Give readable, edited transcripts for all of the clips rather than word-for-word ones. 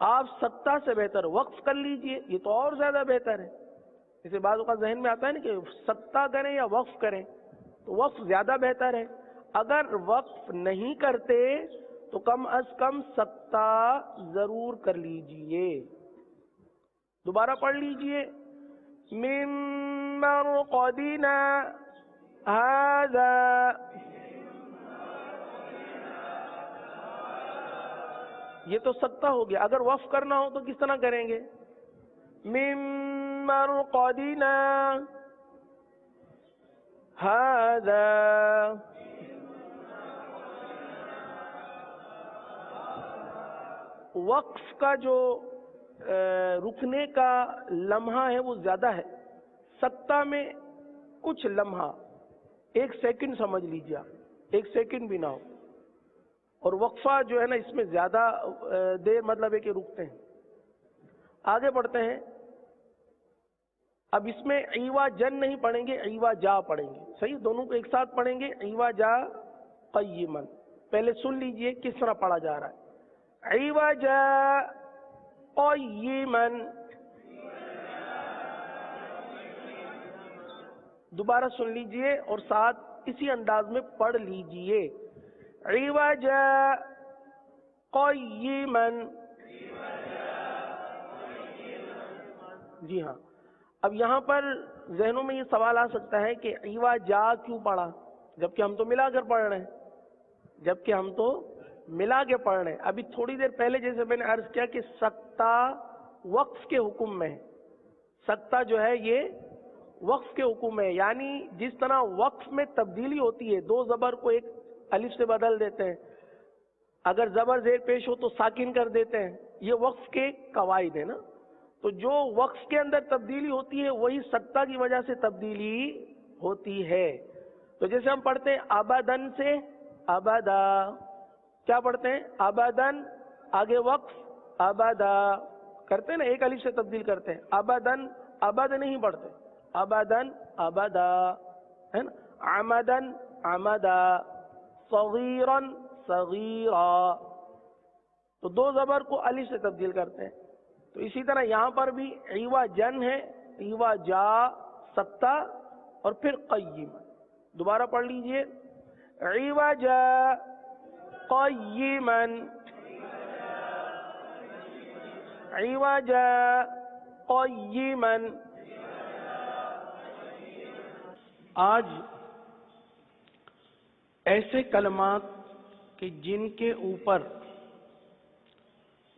آپ سکتا سے بہتر وقف کر لیجئے، یہ تو اور زیادہ بہتر ہے۔ اسے بعض اوقات ذہن میں آتا ہے نا کہ سکتا کریں یا وقف کریں، تو وقف زیادہ بہتر ہے۔ اگر وقف نہیں کرتے تو کم از کم سکتا ضرور کر لیجئے۔ دوبارہ پڑھ لیجئے، من مرقدنا ھذا، یہ تو سکتا ہو گیا۔ اگر وقف کرنا ہو تو کس طرح کریں گے؟ من مرقدنا ھذا، وقف کا جو رکنے کا لمحہ ہے وہ زیادہ ہے، سکتا میں کچھ لمحہ، 1 سیکنڈ سمجھ لیجیے آپ، 1 سیکنڈ بھی نہ ہو، اور وقفہ جو ہے نا اس میں زیادہ دیر مطلب ہے کہ رکتے ہیں۔ آگے بڑھتے ہیں، اب اس میں ایوا جن نہیں پڑھیں گے، ایوا جا پڑھیں گے، صحیح؟ دونوں کو ایک ساتھ پڑھیں گے، ایوا جا قیمن۔ پہلے سن لیجئے کس طرح پڑھا جا رہا ہے، ایوا جا قیمن۔ دوبارہ سن لیجئے اور ساتھ اسی انداز میں پڑھ لیجئے، ایوا جا قیمن۔ جی ہاں، اب یہاں پر ذہنوں میں یہ سوال آ سکتا ہے کہ ایوا جا کیوں پڑھا، جبکہ ہم تو ملا کر پڑھ رہے ہیں، جبکہ ہم تو ملا کے پڑھ رہے ہیں۔ ابھی تھوڑی دیر پہلے جیسے میں نے عرض کیا کہ سکتا وقف کے حکم میں ہے، سکتا جو ہے یہ وقف کے حکم میں ہے، یعنی جس طرح وقف میں تبدیلی ہوتی ہے، 2 زبر کو ایک الف سے بدل دیتے ہیں، اگر زبر زیر پیش ہو تو ساکن کر دیتے ہیں، یہ وقف کے قواعد ہے نا۔ تو جو وقف کے اندر تبدیلی ہوتی ہے وہی سکتا کی وجہ سے تبدیلی ہوتی ہے۔ تو جیسے ہم پڑھتے ہیں ابدن سے ابدا، کیا پڑھتے ہیں؟ ابدن، آگے وقف ابدا کرتے ہیں نا، ایک الف سے تبدیل کرتے ہیں، ابدن ابد نہیں پڑھتے، ابدن ابدا، ہے نا؟ عمدن عمدا، صغیرن صغیرا، تو 2 زبر کو الف سے تبدیل کرتے ہیں۔ تو اسی طرح یہاں پر بھی ایوا جن ہے، ایوا جا سکتا، اور پھر قیم۔ دوبارہ پڑھ لیجئے، ایوا جا قیمن، ایوا جا قیمن۔ آج ایسے کلمات کہ جن کے اوپر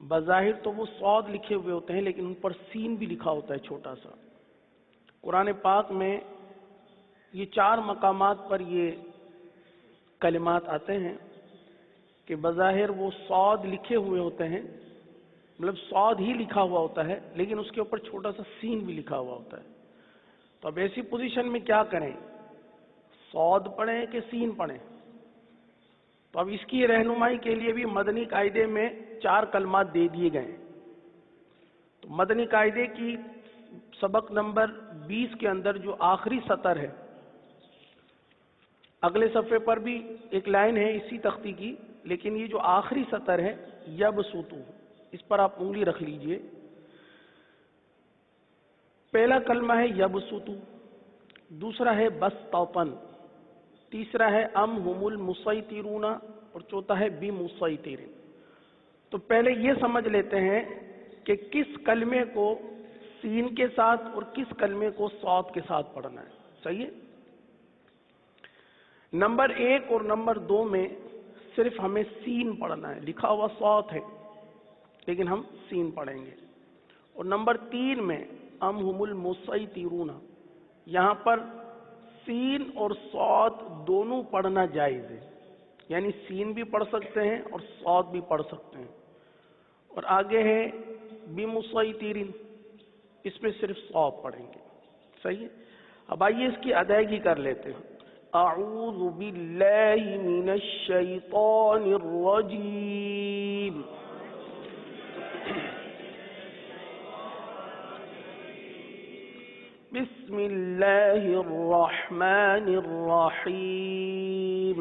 بظاہر تو وہ صاد لکھے ہوئے ہوتے ہیں لیکن ان پر سین بھی لکھا ہوتا ہے چھوٹا سا، قرآن پاک میں یہ 4 مقامات پر یہ کلمات آتے ہیں کہ بظاہر وہ صاد لکھے ہوئے ہوتے ہیں، مطلب صاد ہی لکھا ہوا ہوتا ہے لیکن اس کے اوپر چھوٹا سا سین بھی لکھا ہوا ہوتا ہے۔ تو اب ایسی پوزیشن میں کیا کریں، صاد پڑھیں کہ سین پڑھیں؟ تو اب اس کی رہنمائی کے لیے بھی مدنی قاعدے میں 4 کلمات دے دیے گئے ہیں۔ تو مدنی قاعدے کی سبق نمبر 20 کے اندر جو آخری سطر ہے، اگلے صفحے پر بھی ایک لائن ہے اسی تختی کی، لیکن یہ جو آخری سطر ہے یبسطو، اس پر آپ انگلی رکھ لیجئے۔ پہلا کلمہ ہے یبسطو، دوسرا ہے بسطن، تیسرا ہے ام ہم المسیطرون، اور چوتھا ہے بمسیطر۔ تو پہلے یہ سمجھ لیتے ہیں کہ کس کلمے کو سین کے ساتھ اور کس کلمے کو صاد کے ساتھ پڑھنا ہے، صحیح ہے؟ نمبر 1 اور نمبر 2 میں صرف ہمیں سین پڑھنا ہے، لکھا ہوا صاد ہے لیکن ہم سین پڑھیں گے۔ اور نمبر 3 میں ام ہم المسیطرون، یہاں پر سین اور صاد دونوں پڑھنا جائز ہے، یعنی سین بھی پڑھ سکتے ہیں اور صاد بھی پڑھ سکتے ہیں۔ اور آگے ہے بمسیطرین، اس میں صرف صاد پڑھیں گے، صحیح ہے؟ اب آئیے اس کی ادائیگی کر لیتے ہیں۔ اعوذ باللہ من الشیطان الرجیم، بسم اللہ الرحمن الرحیم،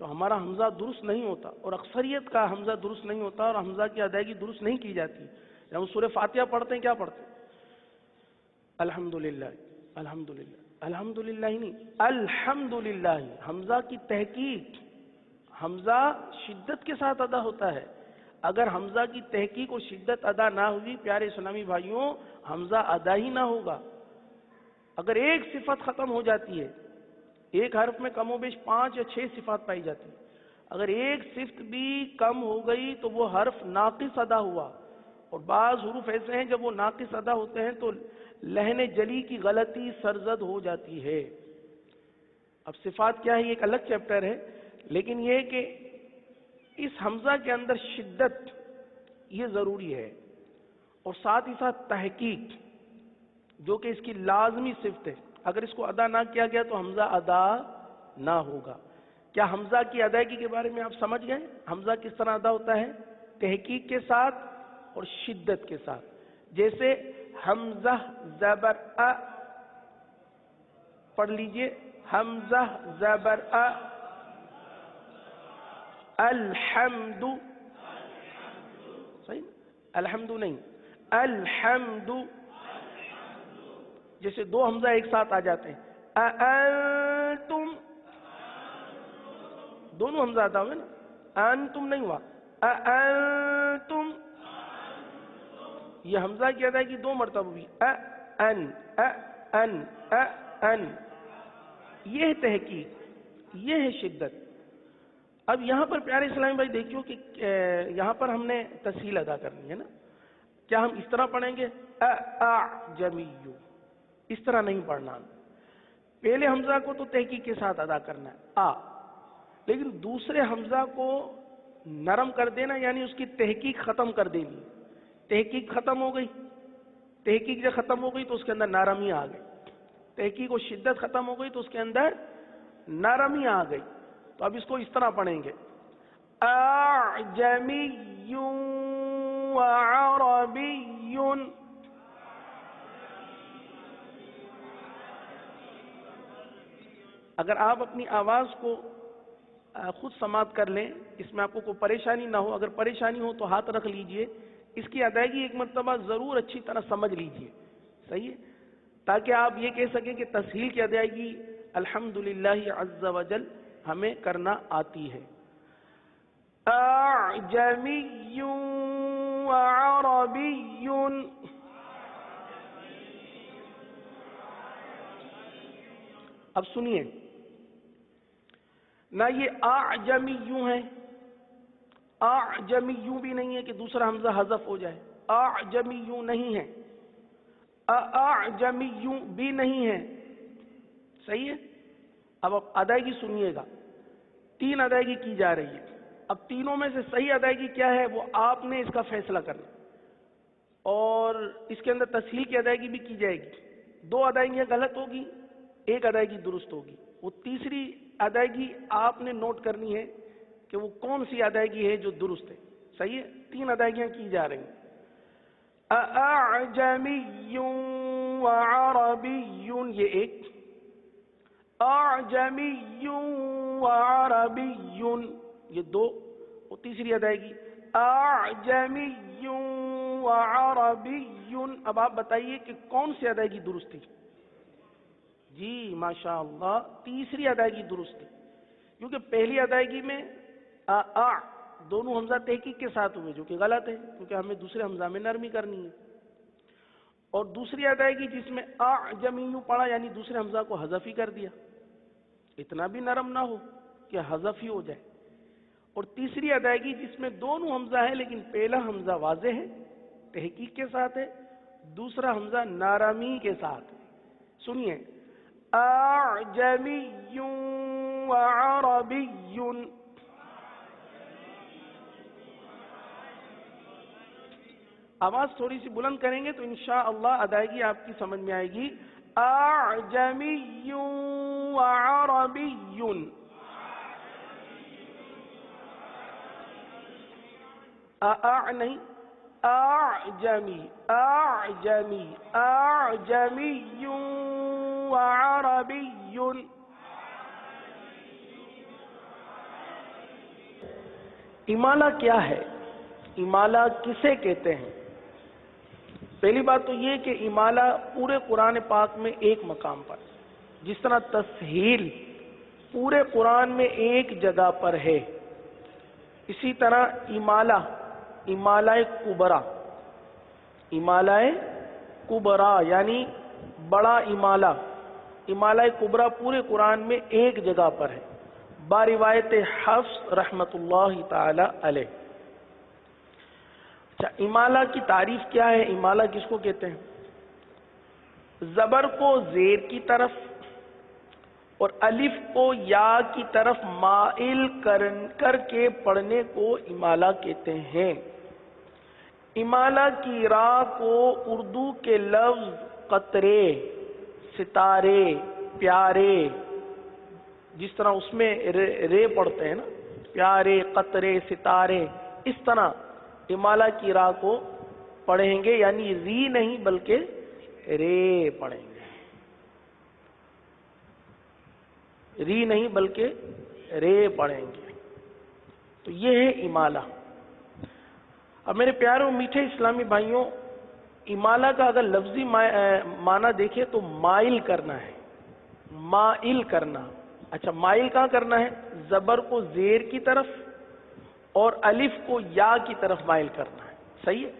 تو ہمارا حمزہ درست نہیں ہوتا، اور اکثریت کا حمزہ درست نہیں ہوتا، اور حمزہ کی ادائیگی درست نہیں کی جاتی. جب ہم سورہ فاتحہ پڑھتے ہیں کیا پڑھتے ہیں؟ الحمدللہ، الحمدللہ، الحمدللہ ہی نہیں، الحمدللہ. حمزہ کی تحقیق، حمزہ شدت کے ساتھ ادا ہوتا ہے. اگر حمزہ کی تحقیق اور شدت ادا نہ ہوئی پیارے اسلامی بھائیوں، حمزہ ادا ہی نہ ہوگا. اگر ایک صفت ختم ہو جاتی ہے، ایک حرف میں کم و بیش 5 یا 6 صفات پائی جاتی ہے، اگر ایک صفت بھی کم ہو گئی تو وہ حرف ناقص ادا ہوا. اور بعض حروف ایسے ہیں جب وہ ناقص ادا ہوتے ہیں تو لہن جلی کی غلطی سرزد ہو جاتی ہے. اب صفات کیا ہے یہ ایک الگ چیپٹر ہے، لیکن یہ کہ اس حمزہ کے اندر شدت یہ ضروری ہے، اور ساتھ ہی ساتھ تحقیق جو کہ اس کی لازمی صفت ہے. اگر اس کو ادا نہ کیا گیا تو حمزہ ادا نہ ہوگا. کیا حمزہ کی ادائیگی کے بارے میں آپ سمجھ گئے؟ حمزہ کس طرح ادا ہوتا ہے؟ تحقیق کے ساتھ اور شدت کے ساتھ. جیسے حمزہ زبر ا، پڑھ لیجئے، حمزہ زبر ا، الحمد، صحیح، الحمد نہیں، الحمد. جیسے دو حمزہ ایک ساتھ آ جاتے ہیں، انتم، دونوں حمزہ ادا ہوئے نا، انتم نہیں ہوا، انتم. یہ حمزہ کی ادائیگی 2 مرتبہ ہوئی، ان، ان، ان. یہ ہے تحقیق، یہ ہے شدت. اب یہاں پر پیارے اسلامی بھائی دیکھیو کہ یہاں پر ہم نے تسہیل ادا کرنی ہے نا. کیا ہم اس طرح پڑھیں گے اعجمیو؟ اس طرح نہیں پڑھنا. پہلے حمزہ کو تو تحقیق کے ساتھ ادا کرنا ہے آ، لیکن دوسرے حمزہ کو نرم کر دینا، یعنی اس کی تحقیق ختم کر دینی. تحقیق ختم ہو گئی، تحقیق جب ختم ہو گئی تو اس کے اندر نرمی آ گئی. تحقیق و شدت ختم ہو گئی تو اس کے اندر نرمی آ گئی. تو اب اس کو اس طرح پڑھیں گے، اعجمی وعربی. اگر آپ اپنی آواز کو خود سماعت کر لیں، اس میں آپ کو کوئی پریشانی نہ ہو، اگر پریشانی ہو تو ہاتھ رکھ لیجئے. اس کی ادائیگی ایک مرتبہ ضرور اچھی طرح سمجھ لیجئے، صحیح ہے، تاکہ آپ یہ کہہ سکیں کہ تسہیل کی ادائیگی الحمدللہ عز وجل ہمیں کرنا آتی ہے. اعجمی وعربی. اب سنیے، نہ یہ اعجمی یوں ہے، اعجمی یوں بھی نہیں ہے کہ دوسرا حمزہ حذف ہو جائے، اعجمی یوں نہیں ہے، اعجمی یوں بھی نہیں ہے، صحیح ہے. اب آپ ادائیگی سنیے گا، 3 ادائیگی کی جا رہی ہے. اب تینوں میں سے صحیح ادائیگی کیا ہے وہ آپ نے اس کا فیصلہ کرنا، اور اس کے اندر تسہیل کی ادائیگی بھی کی جائے گی. 2 ادائیگیاں غلط ہوگی، 1 ادائیگی درست ہوگی. وہ تیسری ادائیگی آپ نے نوٹ کرنی ہے کہ وہ کون سی ادائیگی ہے جو درست ہے، صحیح ہے. 3 ادائیگیاں کی جا رہی ہیں، اعجمی وعربی، یہ ایک، اعجمی وعربی، یہ 2، اور تیسری ادائیگی اعجمی وعربی. اب آپ بتائیے کہ کون سی ادائیگی درست تھی؟ جی ماشاء اللہ، تیسری ادائیگی درست تھی، کیونکہ پہلی ادائیگی میں دونوں حمزہ تحقیق کے ساتھ ہوئے، جو کہ غلط ہے کیونکہ ہمیں دوسرے حمزہ میں نرمی کرنی ہے. اور دوسری ادائیگی جس میں اعجمی پڑھا، یعنی دوسرے حمزہ کو حذف ہی کر دیا، اتنا بھی نرم نہ ہو کہ حذف ہی ہو جائے. اور تیسری ادائیگی جس میں دونوں حمزہ ہے لیکن پہلا حمزہ واضح ہے، تحقیق کے ساتھ ہے، دوسرا حمزہ نرمی کے ساتھ ہے. سنیے، اعجمی وعربی. آواز تھوڑی سی بلند کریں گے تو انشاءاللہ ادائیگی آپ کی سمجھ میں آئے گی. اعجمی وعربی. نہیں، اعجمی، اعجمی، اعجمی وعربی. امالہ کیا ہے؟ امالہ کسے کہتے ہیں؟ پہلی بات تو یہ کہ امالہ پورے قرآن پاک میں ایک مقام پر، جس طرح تسہیل پورے قرآن میں ایک جگہ پر ہے، اسی طرح امالہ، امالہ کبرا، امالہ کبرا یعنی بڑا امالہ، امالہ کبرا پورے قرآن میں ایک جگہ پر ہے، باروایت حفص رحمت اللہ تعالی علیہ۔ اچھا، امالہ کی تعریف کیا ہے؟ امالہ کس کو کہتے ہیں؟ زبر کو زیر کی طرف اور الف کو یا کی طرف مائل کر کے پڑھنے کو امالہ کہتے ہیں۔ امالہ کی راہ کو اردو کے لفظ قطرے، ستارے، پیارے، جس طرح اس میں رے پڑھتے ہیں نا، پیارے، قطرے، ستارے، اس طرح امالہ کی راہ کو پڑھیں گے، یعنی ری نہیں بلکہ رے پڑھیں گے، ری نہیں بلکہ رے پڑھیں گے۔ تو یہ ہے امالہ۔ اب میرے پیارے و میٹھے اسلامی بھائیوں، امالہ کا اگر لفظی معنی دیکھیں تو مائل کرنا ہے، مائل کرنا۔ اچھا، مائل کہاں کرنا ہے؟ زبر کو زیر کی طرف اور الف کو یا کی طرف مائل کرنا ہے، صحیح ہے؟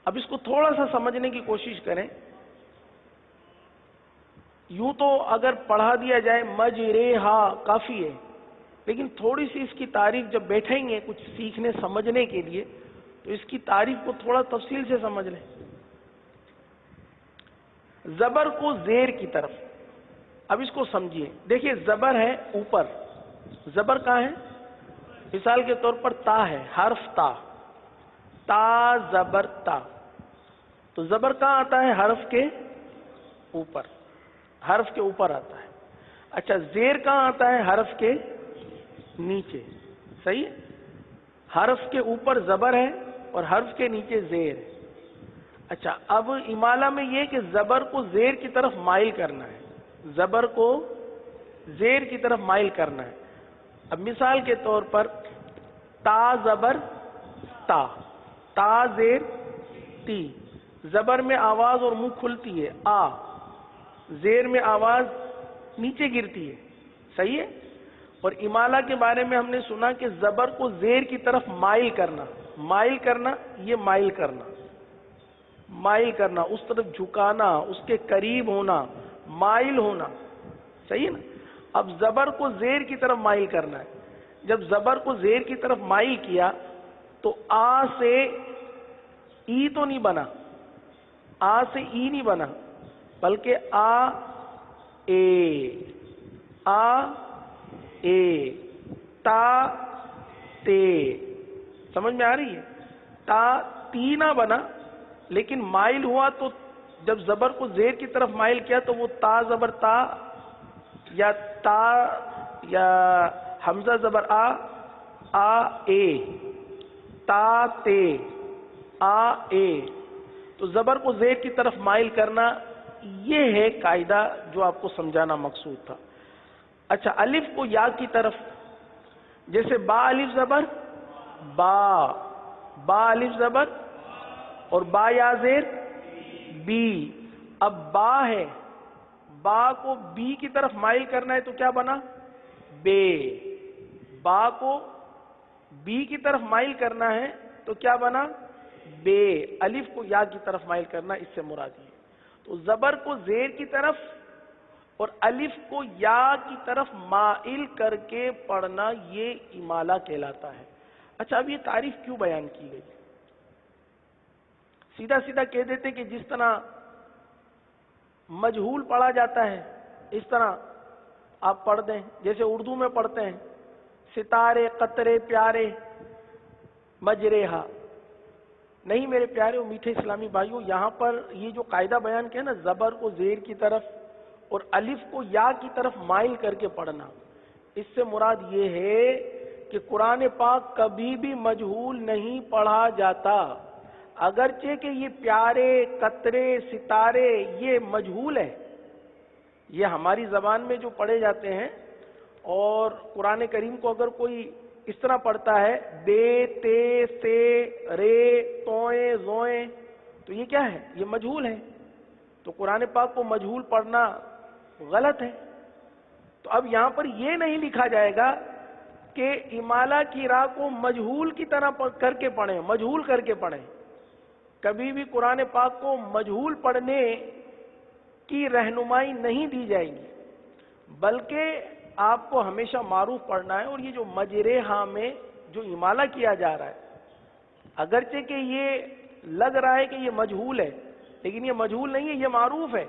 اب اس کو تھوڑا سا سمجھنے کی کوشش کریں۔ یوں تو اگر پڑھا دیا جائے مجریہا کافی ہے، لیکن تھوڑی سی اس کی تعریف جب بیٹھیں گے کچھ سیکھنے سمجھنے کے لیے تو اس کی تعریف کو تھوڑا تفصیل سے سمجھ لیں۔ زبر کو زیر کی طرف، اب اس کو سمجھیے، دیکھیے زبر ہے اوپر، زبر کہاں ہے؟ مثال کے طور پر تا ہے، حرف تا، تا زبر تا، تو زبر کہاں آتا ہے؟ حرف کے اوپر، حرف کے اوپر آتا ہے۔ اچھا، زیر کہاں آتا ہے؟ حرف کے نیچے، صحیح ہے؟ حرف کے اوپر زبر ہے اور حرف کے نیچے زیر ہے۔ اچھا، اب امالہ میں یہ کہ زبر کو زیر کی طرف مائل کرنا ہے، زبر کو زیر کی طرف مائل کرنا ہے۔ اب مثال کے طور پر تا زبر تا، تا زیر تی، زبر میں آواز اور منہ کھلتی ہے آ، زیر میں آواز نیچے گرتی ہے، صحیح ہے؟ اور امالہ کے بارے میں ہم نے سنا کہ زبر کو زیر کی طرف مائل کرنا، مائل کرنا، یہ مائل کرنا، مائل کرنا، اس طرف جھکانا، اس کے قریب ہونا، مائل ہونا، صحیح ہے نا؟ اب زبر کو زیر کی طرف مائل کرنا ہے، جب زبر کو زیر کی طرف مائل کیا تو آ سے ای تو نہیں بنا، آ سے ای نہیں بنا، بلکہ آ اے، آ اے، تا تے، سمجھ میں آ رہی ہے؟ تا تی نہ بنا، لیکن مائل ہوا تو جب زبر کو زیر کی طرف مائل کیا تو وہ تا زبر تا، یا تا، یا حمزہ زبر آ اے، تا تے، آ اے، تو زبر کو زیر کی طرف مائل کرنا، یہ ہے قاعدہ جو آپ کو سمجھانا مقصود تھا۔ اچھا، الف کو یا کی طرف، جیسے با الف زبر با، با الف زبر اور با یا زیر بی، اب با ہے، با کو بی کی طرف مائل کرنا ہے تو کیا بنا؟ بے، با کو بی کی طرف مائل کرنا ہے تو کیا بنا؟ بے، الف کو یا کی طرف مائل کرنا، اس سے مراد ہے۔ تو زبر کو زیر کی طرف اور الف کو یا کی طرف مائل کر کے پڑھنا، یہ امالہ کہلاتا ہے۔ اچھا، اب یہ تعریف کیوں بیان کی گئی؟ سیدھا سیدھا کہہ دیتے کہ جس طرح مجہول پڑھا جاتا ہے اس طرح آپ پڑھ دیں، جیسے اردو میں پڑھتے ہیں ستارے، قطرے، پیارے، مجریہا۔ نہیں میرے پیارے و میٹھے اسلامی بھائیوں، یہاں پر یہ جو قاعدہ بیان کیا نا، زبر کو زیر کی طرف اور الف کو یا کی طرف مائل کر کے پڑھنا، اس سے مراد یہ ہے کہ قرآن پاک کبھی بھی مجہول نہیں پڑھا جاتا، اگرچہ کہ یہ پیارے، قطرے، ستارے یہ مجہول ہے، یہ ہماری زبان میں جو پڑھے جاتے ہیں، اور قرآن کریم کو اگر کوئی اس طرح پڑھتا ہے بے تے سے رے توئیں زوئیں، تو یہ کیا ہے؟ یہ مجہول ہے، تو قرآن پاک کو مجہول پڑھنا غلط ہے۔ تو اب یہاں پر یہ نہیں لکھا جائے گا کہ امالہ کی راہ کو مجہول کی طرح کر کے پڑھیں، مجہول کر کے پڑھیں۔ کبھی بھی قرآن پاک کو مجہول پڑھنے کی رہنمائی نہیں دی جائے گی، بلکہ آپ کو ہمیشہ معروف پڑھنا ہے۔ اور یہ جو مجرے ہاں میں جو امالہ کیا جا رہا ہے، اگرچہ کہ یہ لگ رہا ہے کہ یہ مجہول ہے، لیکن یہ مجہول نہیں ہے، یہ معروف ہے،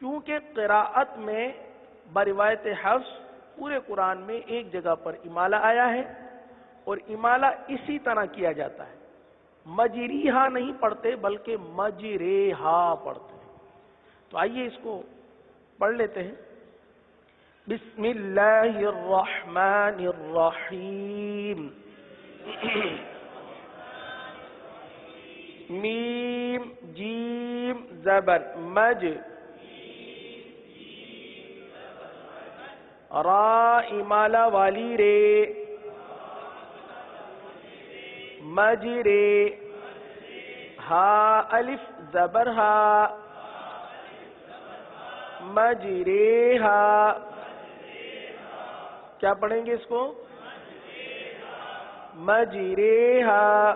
کیونکہ قراءت میں بروایت حفص پورے قرآن میں ایک جگہ پر امالہ آیا ہے، اور امالہ اسی طرح کیا جاتا ہے، مجریہا نہیں پڑھتے بلکہ مجریہا پڑھتے ہیں۔ تو آئیے اس کو پڑھ لیتے ہیں۔ بسم اللہ الرحمن الرحیم۔ میم جیم زبر مج، را امالہ والی رے، مج رے، ہا الف زبر ہا، مج رے ہا۔ کیا پڑھیں گے اس کو؟ مج رے ہا۔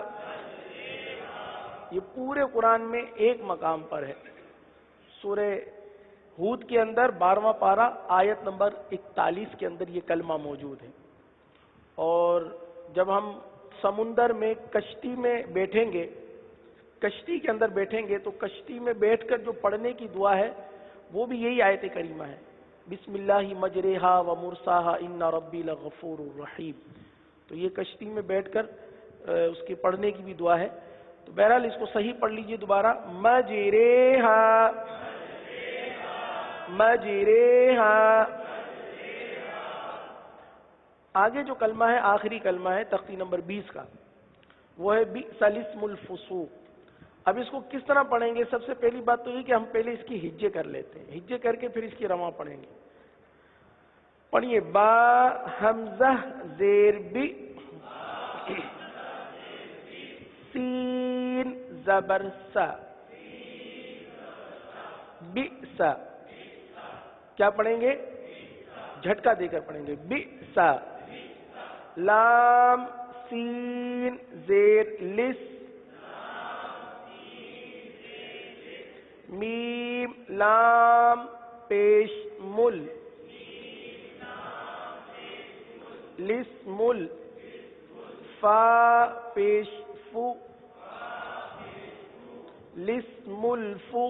یہ پورے قرآن میں ایک مقام پر ہے، سورہ ہود کے اندر 12واں پارہ آیت نمبر 41 کے اندر یہ کلمہ موجود ہے۔ اور جب ہم سمندر میں کشتی میں بیٹھیں گے، کشتی کے اندر بیٹھیں گے، تو کشتی میں بیٹھ کر جو پڑھنے کی دعا ہے وہ بھی یہی آیت کریمہ ہے، بسم اللہ مجریہا و مرساہا ان ربی لغفور الرحیم۔ تو یہ کشتی میں بیٹھ کر اس کے پڑھنے کی بھی دعا ہے۔ تو بہرحال اس کو صحیح پڑھ لیجئے دوبارہ، مجریہا مجریہا۔ آگے جو کلمہ ہے، آخری کلمہ ہے تختی نمبر 20 کا، وہ ہے بئس الاسم الفسوق۔ اب اس کو کس طرح پڑھیں گے؟ سب سے پہلی بات تو یہ کہ ہم پہلے اس کی ہجے کر لیتے ہیں، ہجے کر کے پھر اس کی رواں پڑھیں گے۔ پڑھیے، با حمزہ زیر بی، سین زبر سا، بئس۔ کیا پڑھیں گے؟ جھٹکا دے کر پڑھیں گے، بئس۔ لام سین زیر لس، میم لام پیش مل، لس مل، فا پیش فو، لس مل فو،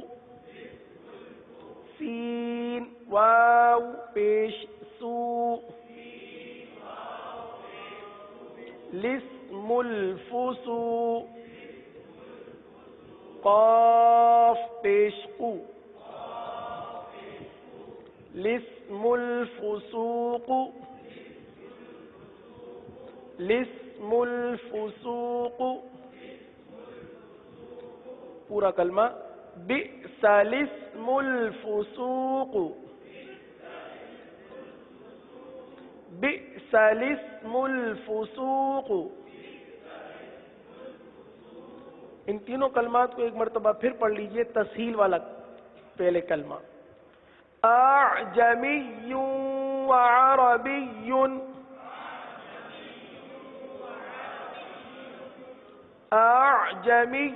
سین واو پیش سو، لسم الفسو، قاف پیش قو، لسم الفسوق، لسم الفسوق۔ پورا کلمہ، بئس الاسم الفسوق، بئس الاسم الفسوق۔ ان تینوں کلمات کو ایک مرتبہ پھر پڑھ لیجئے، تسہیل والا پہلے کلمہ، اعجمی وعربی، اعجمی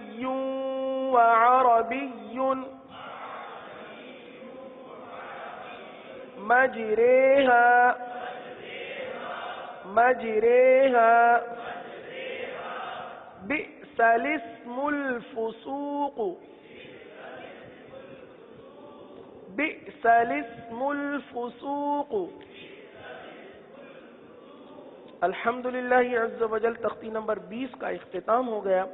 وعربی، مجریہا مجریہا، بئس الاسم الفسوق، بئس الاسم الفسوق۔ الحمدللہ عز و جل، تختی نمبر 20 کا اختتام ہو گیا۔